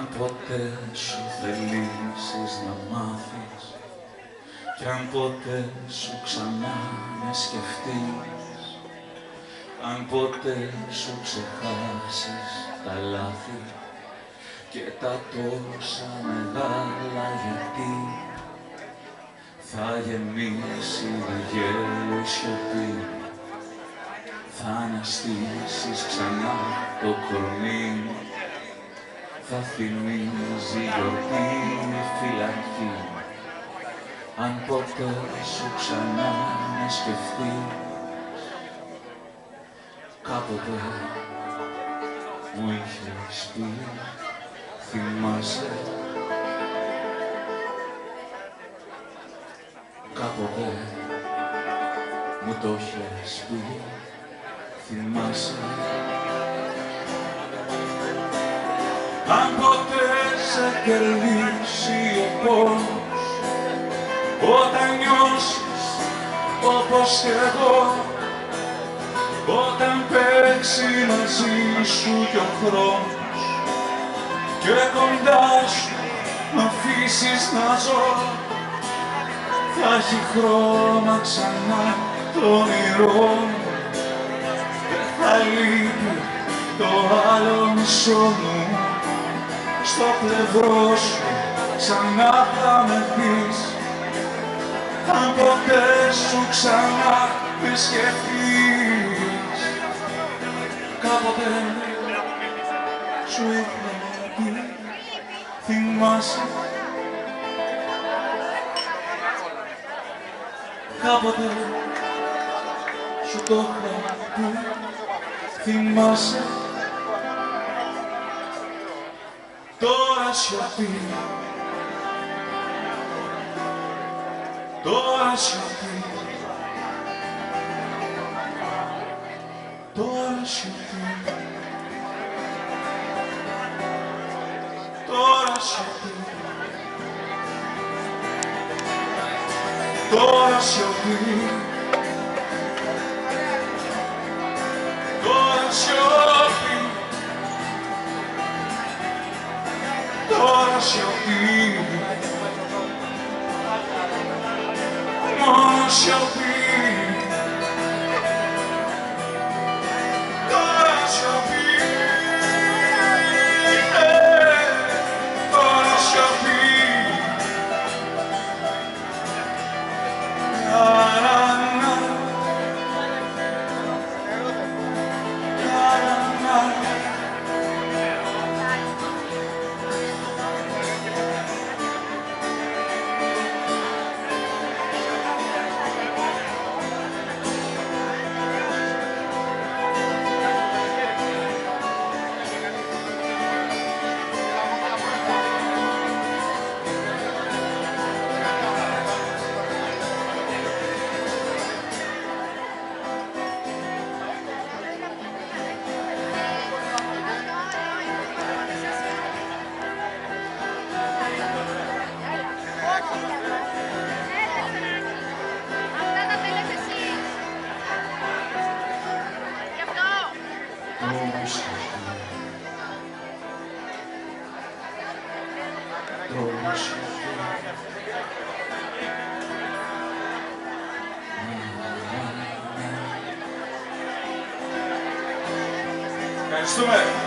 Αν ποτέ σου θελήσεις να μάθεις κι αν ποτέ σου ξανά με σκεφτείς, αν ποτέ σου ξεχάσεις τα λάθη και τα τόσα μεγάλα γιατί, θα γεμίσει με γέλιο η σιωπή, θα αναστήσεις ξανά το κορμί, θα θυμίζει γιορτή η φυλακή. Αν ποτέ σου ξανά με σκεφτείς, κάποτε μου είχες πει, θυμάσαι, κάποτε μου το είχες πει, θυμάσαι. Αν ποτέ σε κερδίσει ο πόνος, όταν νιώσεις όπως και εγώ, όταν παίξει μαζί σου κι ο χρόνος και κοντά σου μ' αφήσεις να ζω, θα έχει χρώμα ξανά το όνειρό μου, δεν θα λείπει το άλλο μισό μου, στο πλευρό σου ξανά θα με πεις, αν ποτέ σου ξανά με σκεφτείς. Κάποτε σου είχα πει, θυμάσαι, κάποτε σου το είχα πει, θυμάσαι. Τώρα σιωπή, τώρα σιωπή, τώρα σιωπή, τώρα σιωπή, τώρα σιωπή, τώρα σιωπή, τώρα σιωπή, μόνο σιωπή, τώρα σιωπή, τώρα σιωπή, Ευχαριστούμε.